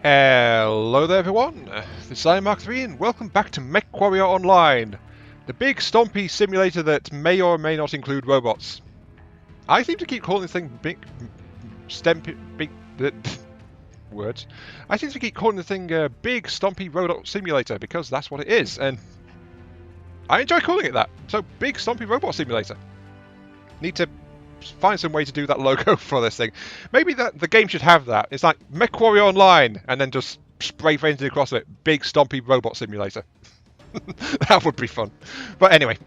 Hello there everyone, this is MAL-MX90 and welcome back to Mech Warrior Online, the big stompy simulator that may or may not include robots. I seem to keep calling this thing words. I seem to keep calling the thing Big Stompy Robot Simulator because that's what it is, and I enjoy calling it that. So, Big Stompy Robot Simulator. Need to find some way to do that logo for this thing. Maybe the game should have that. It's like Mech Warrior Online, and then just spray painted across it, Big Stompy Robot Simulator. That would be fun. But anyway,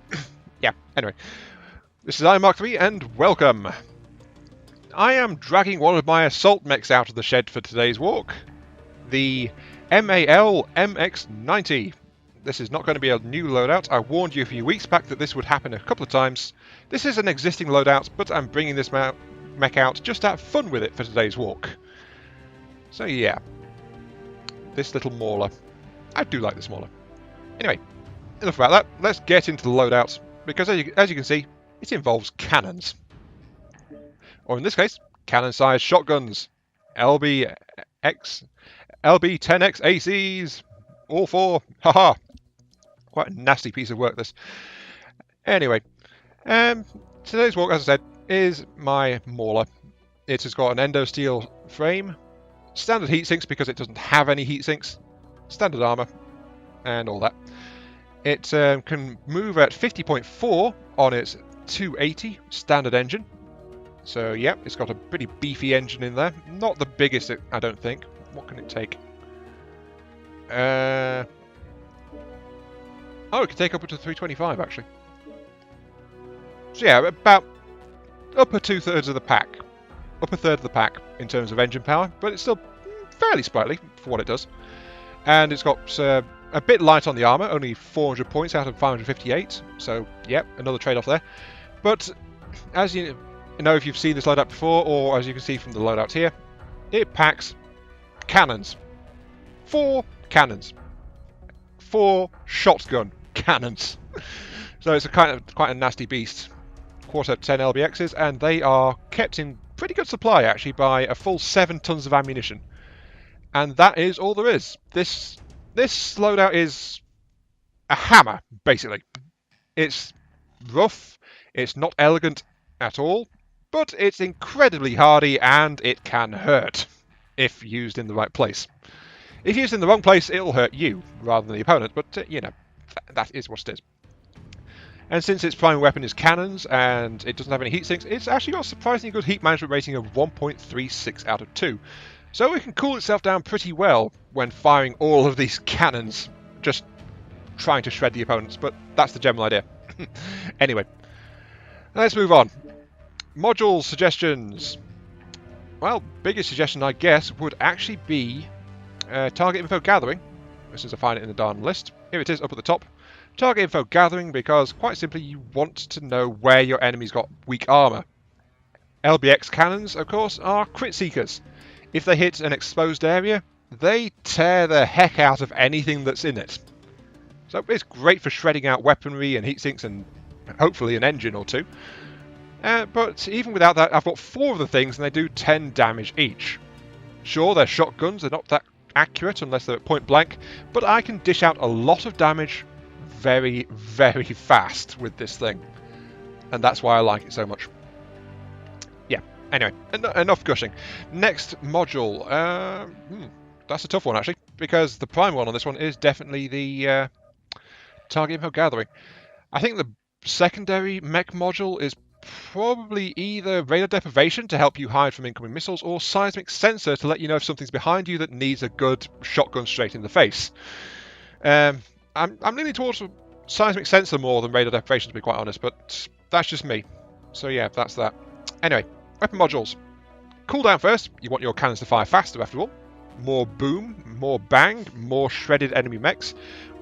yeah, anyway. This is MAL-MX90 and welcome. I am dragging one of my assault mechs out of the shed for today's walk. The MAL-MX90. This is not going to be a new loadout. I warned you a few weeks back that this would happen a couple of times. This is an existing loadout, but I'm bringing this mech out just to have fun with it for today's walk. So yeah, this little mauler. I do like this mauler. Anyway, enough about that. Let's get into the loadout, because as you can see, it involves cannons. Or in this case, cannon-sized shotguns. LB10X ACs. All four. Haha. Quite a nasty piece of work, this. Anyway, today's walk, as I said, is my mauler. It has got an endo steel frame, standard heat sinks because it doesn't have any heat sinks, standard armor, and all that. It can move at 50.4 on its 280 standard engine. So yeah, it's got a pretty beefy engine in there. Not the biggest, I don't think. What can it take? Oh, it can take up to 325 actually. So yeah, about upper two-thirds of the pack. Upper third of the pack in terms of engine power, but it's still fairly sprightly for what it does. And it's got a bit light on the armor, only 400 points out of 558. So yeah, another trade-off there. But as you know, if you've seen this loadout before, or as you can see from the loadout here, it packs cannons. 4 cannons. 4 shotgun cannons. So it's quite a nasty beast. Quarter 10 LBXs, and they are kept in pretty good supply actually by a full 7 tons of ammunition. And that is all there is. This loadout is a hammer, basically. It's rough, it's not elegant at all, but it's incredibly hardy and it can hurt if used in the right place. If used in the wrong place, it'll hurt you rather than the opponent, but you know, that is what it is. And since its primary weapon is cannons and it doesn't have any heat sinks, it's actually got a surprisingly good heat management rating of 1.36 out of 2. So it can cool itself down pretty well when firing all of these cannons, just trying to shred the opponents, but that's the general idea. Anyway, let's move on. Module suggestions. Well, biggest suggestion I guess would actually be target info gathering, since I find it in the darn list. Here it is up at the top. Target info gathering because, quite simply, you want to know where your enemy's got weak armor. LBX cannons, of course, are crit seekers. If they hit an exposed area, they tear the heck out of anything that's in it. So it's great for shredding out weaponry and heat sinks and hopefully an engine or two. But even without that, I've got 4 of the things and they do 10 damage each. Sure, they're shotguns, they're not that accurate unless they're at point blank, but I can dish out a lot of damage very, very fast with this thing. And that's why I like it so much. Yeah, anyway, enough gushing. Next module. That's a tough one actually, because the prime one on this one is definitely the target info gathering. I think the secondary mech module is probably either radar deprivation to help you hide from incoming missiles, or seismic sensor to let you know if something's behind you that needs a good shotgun straight in the face. I'm leaning towards seismic sensor more than radar deprivation, to be quite honest, but that's just me. So yeah, that's that. Anyway, weapon modules. Cooldown first. You want your cannons to fire faster, after all. More boom, more bang, more shredded enemy mechs,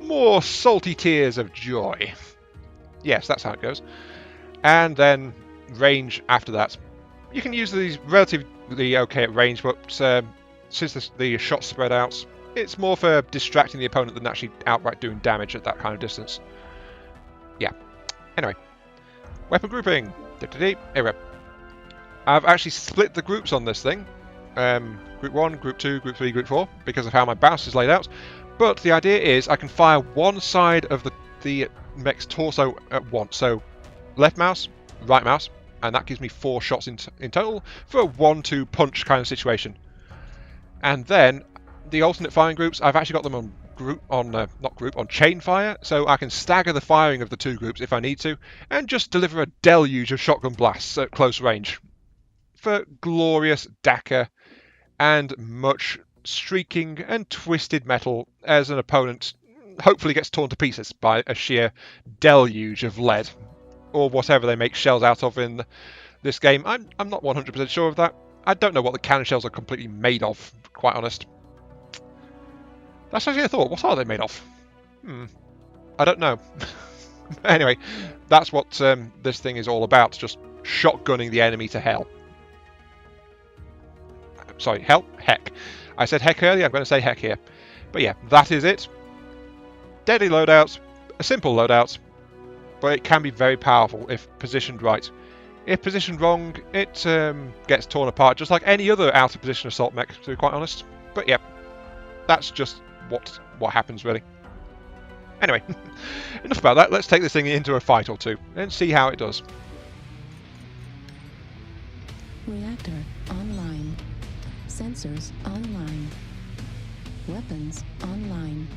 more salty tears of joy. Yes, that's how it goes. And then range after that. You can use these relatively okay at range, but since the shots spread out, it's more for distracting the opponent than actually outright doing damage at that kind of distance. Yeah. Anyway. Weapon grouping. Here we go. I've actually split the groups on this thing. Group 1, Group 2, Group 3, Group 4, because of how my mouse is laid out. But the idea is I can fire one side of the mech's torso at once. So left mouse, right mouse, and that gives me 4 shots in total for a 1-2 punch kind of situation. And then the alternate firing groups, I've actually got them on chain fire, so I can stagger the firing of the 2 groups if I need to, and just deliver a deluge of shotgun blasts at close range for glorious Dakar and much streaking and twisted metal as an opponent hopefully gets torn to pieces by a sheer deluge of lead or whatever they make shells out of in this game. I'm not 100% sure of that. I don't know what the cannon shells are completely made of, quite honest. That's actually a thought. What are they made of? I don't know. Anyway, that's what this thing is all about, just shotgunning the enemy to hell. Sorry, hell? Heck. I said heck earlier, I'm going to say heck here. But yeah, that is it. Deadly loadouts, a simple loadout, but it can be very powerful if positioned right. If positioned wrong, it gets torn apart, just like any other out of position assault mech, to be quite honest. But yeah, that's just what happens, really. Anyway, enough about that. Let's take this thing into a fight or two and see how it does. Reactor online. Sensors online. Weapons online.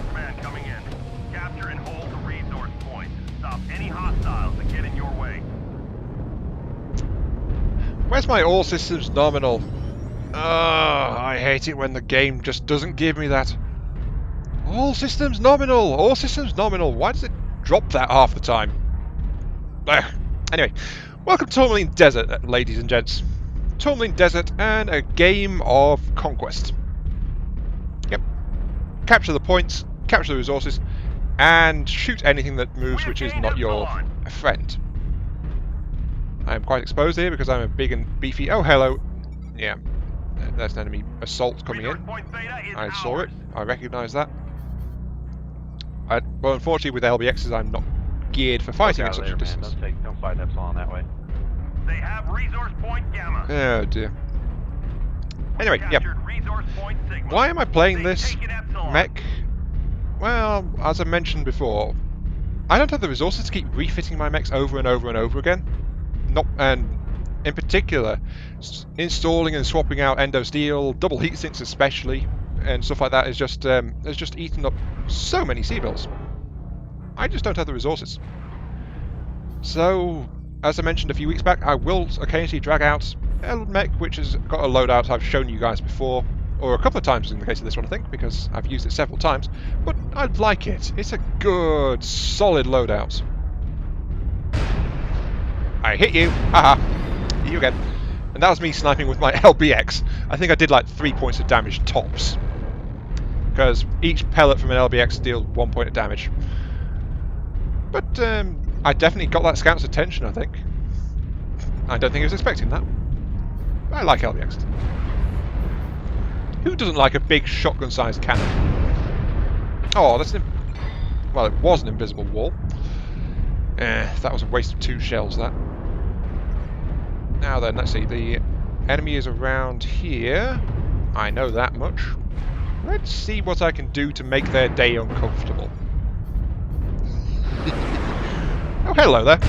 Command coming in. Capture and hold the resource point. Stop any hostiles that get in your way. Where's my all systems nominal? I hate it when the game just doesn't give me that. All systems nominal! All systems nominal! Why does it drop that half the time? Anyway, welcome to Tourmaline Desert, ladies and gents. Tourmaline Desert and a game of conquest. Yep. Capture the points, capture the resources, and shoot anything that moves which is not your friend. I am quite exposed here because I'm a big and beefy... Oh, hello. Yeah. There's an enemy assault coming in. I saw it. I recognise that. Well, unfortunately, with LBXs, I'm not geared for fighting at such a distance. Don't fight Epsilon that way. They have resource point Gamma. Oh dear. Anyway, yeah. Why am I playing this mech? Well, as I mentioned before, I don't have the resources to keep refitting my mechs over and over and over again. And in particular, installing and swapping out endo steel, double heat sinks especially, and stuff like that has just eaten up so many C-bills. I just don't have the resources. So, as I mentioned a few weeks back, I will occasionally drag out a mech which has got a loadout I've shown you guys before, or a couple of times in the case of this one, I think, because I've used it several times, but I like it. It's a good, solid loadout. I hit you! Haha! Hit you again. And that was me sniping with my LBX. I think I did like 3 points of damage tops. Because each pellet from an LBX deals 1 point of damage. But I definitely got that scout's attention, I think. I don't think he was expecting that. I like LBXs. Who doesn't like a big shotgun-sized cannon? Oh, that's well, it was an invisible wall. That was a waste of 2 shells, that. Now then, let's see. The enemy is around here. I know that much. Let's see what I can do to make their day uncomfortable. Oh, hello there.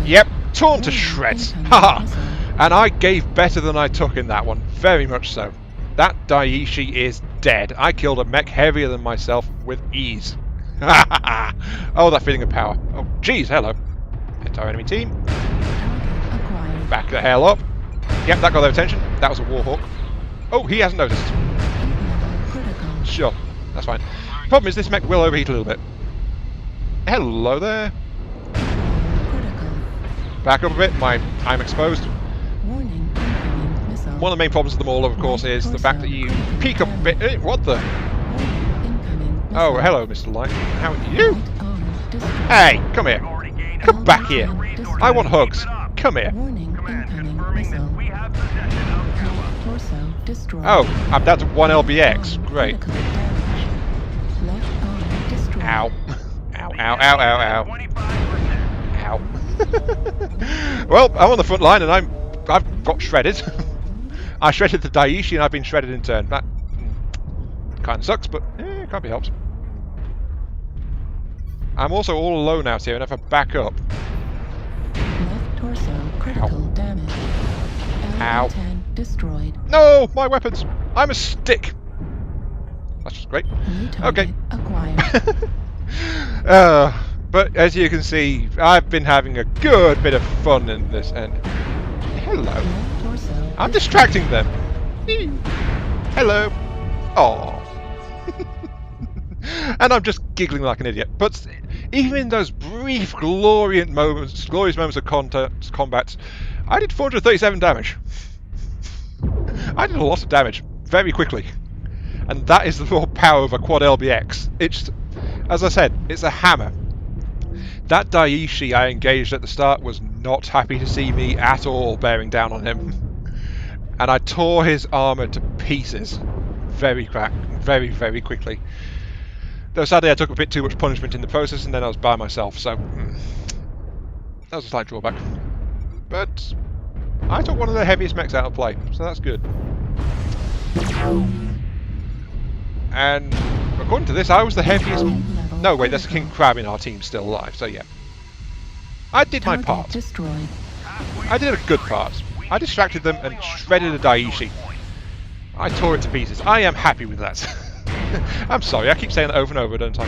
Yep, torn to shreds. Haha! And I gave better than I took in that one. Very much so. That Daiichi is dead. I killed a mech heavier than myself with ease. Oh, that feeling of power. Oh, jeez, hello. Entire enemy team. Back the hell up. Yep, that got their attention. That was a Warhawk. Oh, he hasn't noticed. Sure, that's fine. Problem is, this mech will overheat a little bit. Hello there. Back up a bit. I'm exposed. One of the main problems of the mauler, of course, is the fact that you peek up a bit. What the? Oh, hello, Mr. Light. How are you? Hey, come here. Come back here. I want hugs. Come here. Warning, Command, incoming confirming missile. that we have possession of Gamma. Torso destroyed. Oh, I'm down to 1 LBX. Great. Critical damage. Left arm destroyed. Ow. Ow, ow, ow, ow, ow. 25%. Ow. Well, I'm on the front line and I've got shredded. I shredded the Daiichi and I've been shredded in turn. That kind of sucks, but can't be helped. I'm also all alone out here, and if I back up... Left torso critical damage. Ow. L10 destroyed. No! My weapons! I'm a stick! That's just great. New target acquired. But as you can see, I've been having a good bit of fun in this, and... Hello. Left torso I'm distracting them. Hello. Aww. And I'm just giggling like an idiot. But even in those brief, glorious moments of combat, I did 437 damage. I did a lot of damage very quickly. And that is the raw power of a quad LBX. It's, as I said, it's a hammer. That Daiichi I engaged at the start was not happy to see me at all bearing down on him. And I tore his armour to pieces very very quickly. Though sadly I took a bit too much punishment in the process and then I was by myself, so that was a slight drawback. But I took one of the heaviest mechs out of play, so that's good. And according to this, I was the heaviest... No, wait, that's a King Crab in our team still alive, so yeah. I did my part. Destroyed. I did a good part. I distracted them and shredded a Daiichi. I tore it to pieces. I am happy with that. I'm sorry, I keep saying that over and over, don't I?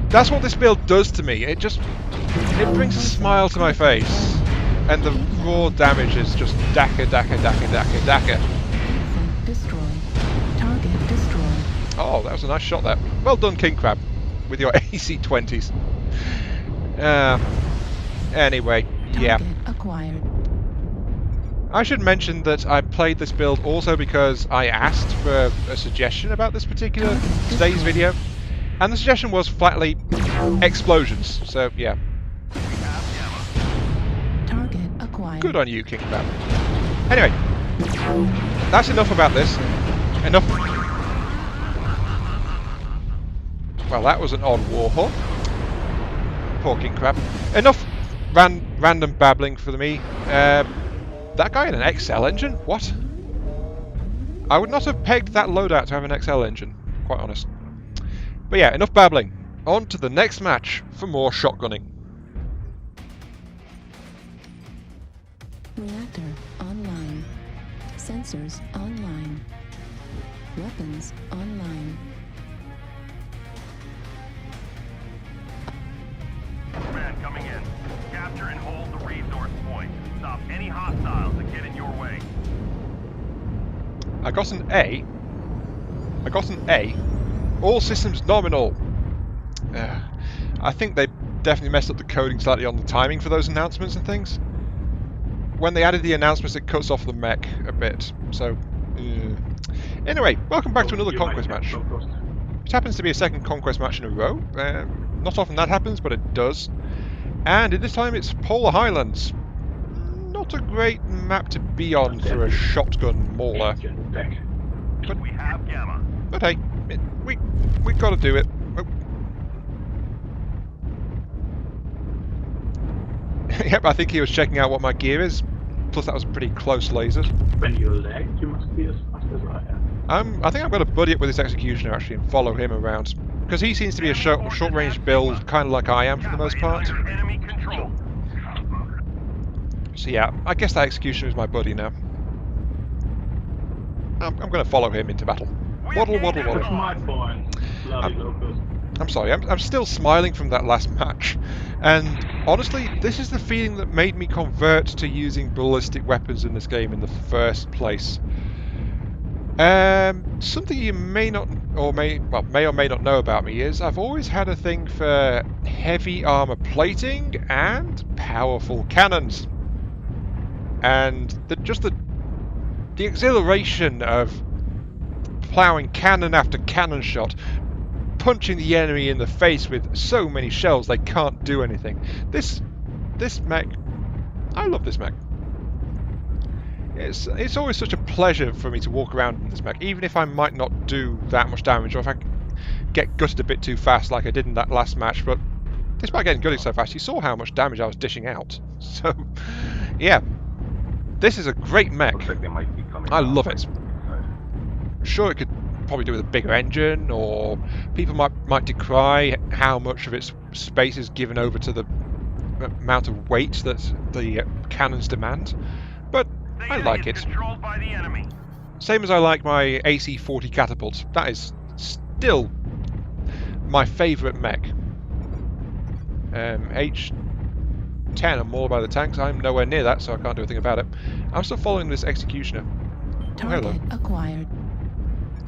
That's what this build does to me. It brings a smile to my face. And the raw damage is just daka. Destroyed. Target destroyed. Oh, that was a nice shot there. Well done, King Crab, with your AC-20s. Anyway, yeah. Target acquired. I should mention that I played this build also because I asked for a suggestion about this particular today's video, and the suggestion was flatly explosions. So yeah. Target acquired. Good on you, King Crab. Anyway, that's enough about this. Enough. Well, that was an odd warhawk. Poor King Crab. Enough random babbling for me. That guy had an XL engine? What? I would not have pegged that loadout to have an XL engine, quite honest. But yeah, enough babbling. On to the next match for more shotgunning. Reactor online. Sensors online. Weapons online. Command coming in. Capture and hold the resource point. Stop any hostiles that get in your way. I got an A. All systems nominal. I think they definitely messed up the coding slightly on the timing for those announcements and things. When they added the announcements, it cuts off the mech a bit. So, anyway, welcome back to another Conquest match. It happens to be a second Conquest match in a row. Not often that happens, but it does. And this time it's Polar Highlands. Not a great map to be on for a shotgun mauler. But we have Gamma. But hey, we got to do it. Oh. Yep, I think he was checking out what my gear is. Plus, that was a pretty close laser. When you lag, you must be as fast as I am. I think I'm going to buddy up with this executioner actually and follow him around. Because he seems to be a short-range build, kind of like I am for the most part. Enemy control. So yeah, I guess that executioner is my buddy now. I'm going to follow him into battle. Waddle, waddle, That's waddle. my point. Bloody locals. I'm sorry, I'm still smiling from that last match. And honestly, this is the feeling that made me convert to using ballistic weapons in this game in the first place. Something you may or may not know about me is I've always had a thing for heavy armor plating and powerful cannons. And the exhilaration of plowing cannon after cannon shot punching the enemy in the face with so many shells they can't do anything. This mech, I love this mech. It's always such a pleasure for me to walk around in this mech, even if I might not do that much damage, or if I get gutted a bit too fast like I did in that last match. But despite getting gutted so fast, you saw how much damage I was dishing out. So, yeah, this is a great mech. Looks like they might be coming I out. love it. Sure, it could probably do with a bigger engine, or people might decry how much of its space is given over to the amount of weight that the cannons demand. But I like it. Controlled by the enemy. Same as I like my AC-40 catapult. That is still my favourite mech. H10 and more by the tanks. I'm nowhere near that, so I can't do anything about it. I'm still following this executioner. Oh, hello. Target acquired.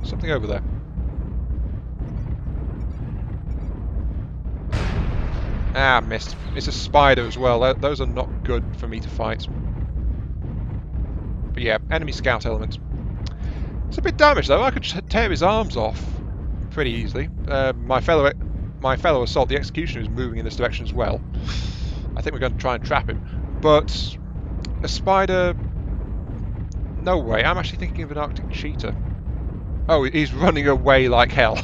Something over there. Ah, missed. It's a spider as well. Those are not good for me to fight. But yeah, enemy scout element. It's a bit damaged though. I could tear his arms off pretty easily. My fellow assault, the executioner, is moving in this direction as well. I think we're going to try and trap him. But a spider, no way. I'm actually thinking of an Arctic cheetah. Oh, he's running away like hell.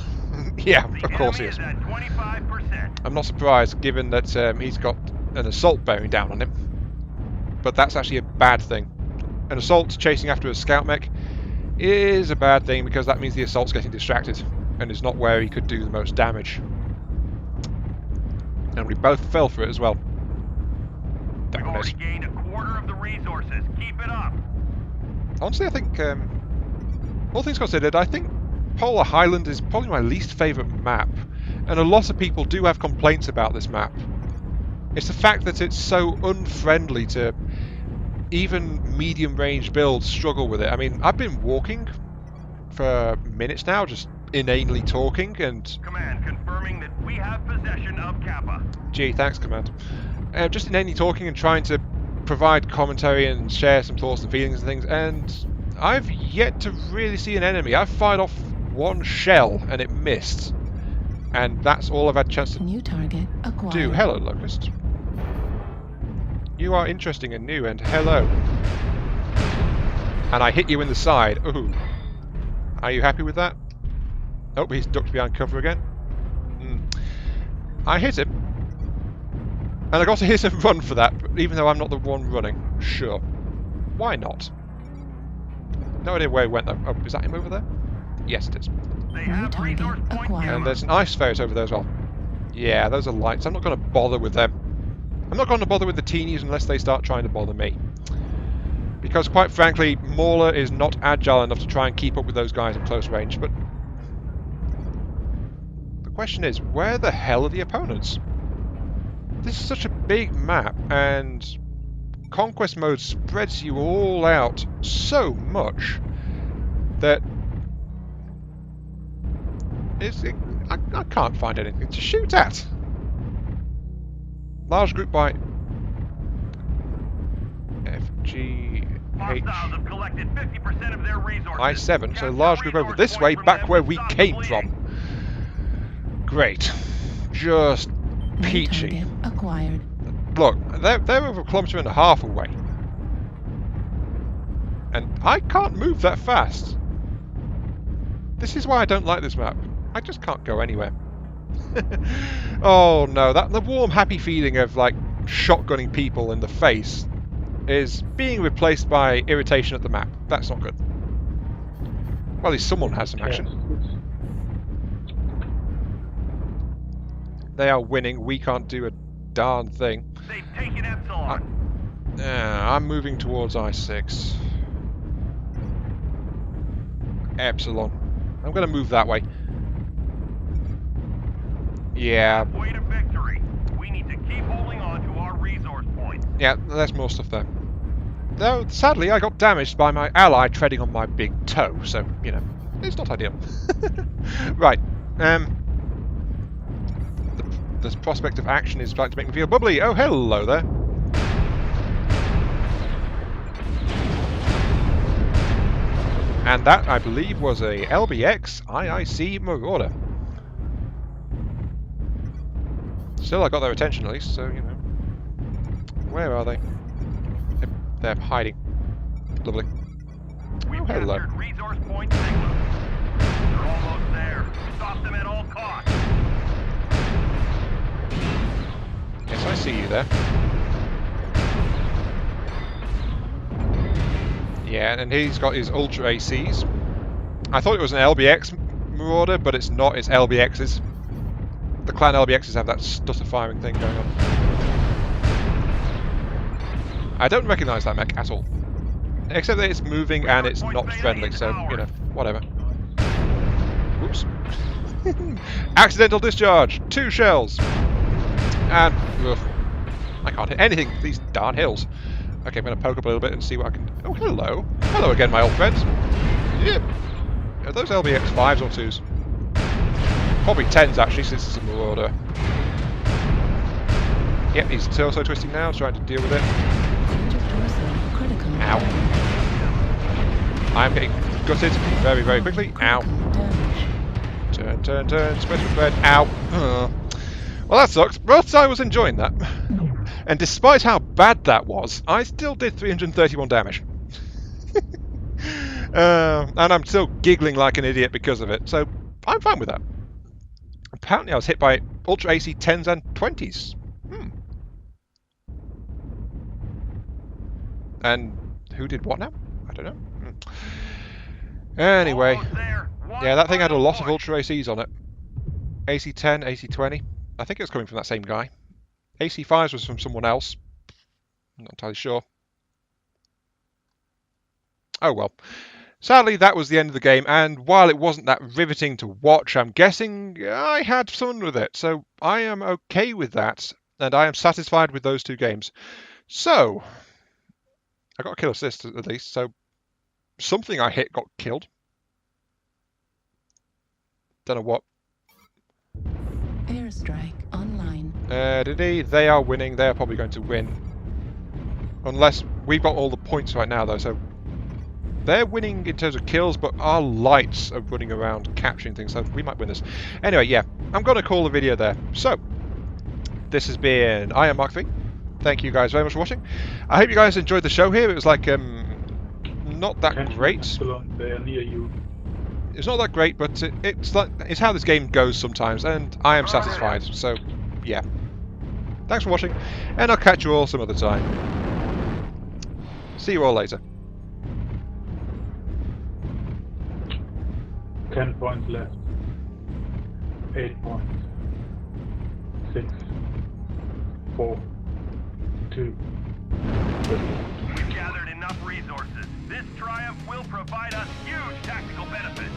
Yeah, of course he is. I'm not surprised, given that he's got an assault bearing down on him. But that's actually a bad thing. An assault chasing after a scout mech is a bad thing, because that means the assault's getting distracted and is not where he could do the most damage. And we both fell for it as well. We've already gained a quarter of the resources. Keep it up. Honestly, I think, all things considered, I think Polar Highland is probably my least favourite map. And a lot of people do have complaints about this map. It's the fact that it's so unfriendly to even medium-range builds struggle with it. I mean, I've been walking for minutes now, just inanely talking, and... Command, confirming that we have possession of Kappa. Gee, thanks, Command. Just inanely talking and trying to provide commentary and share some thoughts and feelings and things, and I've yet to really see an enemy. I've fired off one shell, and it missed. And that's all I've had a chance to New target acquired. do. Hello, Locust. You are interesting and new, and hello. And I hit you in the side. Ooh. Are you happy with that? Oh, he's ducked behind cover again. I hit him. And I got to hit and run for that, even though I'm not the one running. Sure. Why not? No idea where he went though. Oh, is that him over there? Yes, it is. They New have target resource point acquired. And there's an ice ferret over there as well. Yeah, those are lights. I'm not going to bother with them. I'm not going to bother with the teenies unless they start trying to bother me. Because quite frankly, Mauler is not agile enough to try and keep up with those guys at close range. But the question is, where the hell are the opponents? This is such a big map, and Conquest mode spreads you all out so much that I can't find anything to shoot at. Large group by Hostiles have collected 50% of their resources. I7, so large group over this way, back where we came from. Great. Just peachy. New target acquired. Look, they're over 1.5 kilometers away. And I can't move that fast. This is why I don't like this map. I just can't go anywhere. Oh no, the warm, happy feeling of like shotgunning people in the face is being replaced by irritation at the map. That's not good. Well, at least someone has some action. They are winning. We can't do a darn thing. They've taken Epsilon. I'm moving towards I6. Epsilon. I'm going to move that way. Yeah. Way to victory. We need to keep holding on to our resource points. Yeah, there's more stuff there. Though, sadly, I got damaged by my ally treading on my big toe, so, you know, it's not ideal. Right. The prospect of action is starting to make me feel bubbly. Oh, hello there. And that, I believe, was a LBX IIC Marauder. Still, I got their attention at least, so, you know. Where are they? They're hiding. Lovely. We've Hello. captured resource point Sigma. They're almost there. Stop them at all costs. Yes, I see you there. Yeah, and he's got his Ultra ACs. I thought it was an LBX Marauder, but it's not, it's LBXs. The clan LBXs have that stutter firing thing going on. I don't recognise that mech at all. Except that it's moving and it's not friendly, so, you know, whatever. Oops. Accidental discharge! 2 shells! And, ugh, I can't hit anything, these darn hills. Okay, I'm going to poke up a little bit and see what I can... Oh, hello! Hello again, my old friends! Yep. Are those LBX 5s or 2s? Probably 10s, actually, since it's a Marauder. Yep, he's torso twisting now, trying to deal with it. Ow. I'm getting gutted very, very quickly. Ow. Turn, turn, turn. Special thread. Ow. Well, that sucks, but I was enjoying that. And despite how bad that was, I still did 331 damage. And I'm still giggling like an idiot because of it, so I'm fine with that. Apparently I was hit by Ultra AC 10s and 20s. And who did what now? I don't know. Anyway, yeah, that thing had a lot of Ultra ACs on it. AC 10, AC 20. I think it was coming from that same guy. AC 5s was from someone else. I'm not entirely sure. Oh well. Sadly, that was the end of the game, and while it wasn't that riveting to watch, I'm guessing I had fun with it. So I am okay with that, and I am satisfied with those 2 games. So, I got a kill assist at least, so something I hit got killed. Don't know what. Airstrike online. They are winning. They are probably going to win. Unless we've got all the points right now, though, so they're winning in terms of kills, but our lights are running around capturing things, so we might win this. Anyway, yeah, I'm going to call the video there. So, this has been I Am Mark3. Thank you guys very much for watching. I hope you guys enjoyed the show here. It was like, not that great. It's not that great, but it's how this game goes sometimes, and I am satisfied. So, yeah. Thanks for watching, and I'll catch you all some other time. See you all later. 10 points left. 8 points. 6. 4. 2. We've gathered enough resources. This triumph will provide us huge tactical benefits.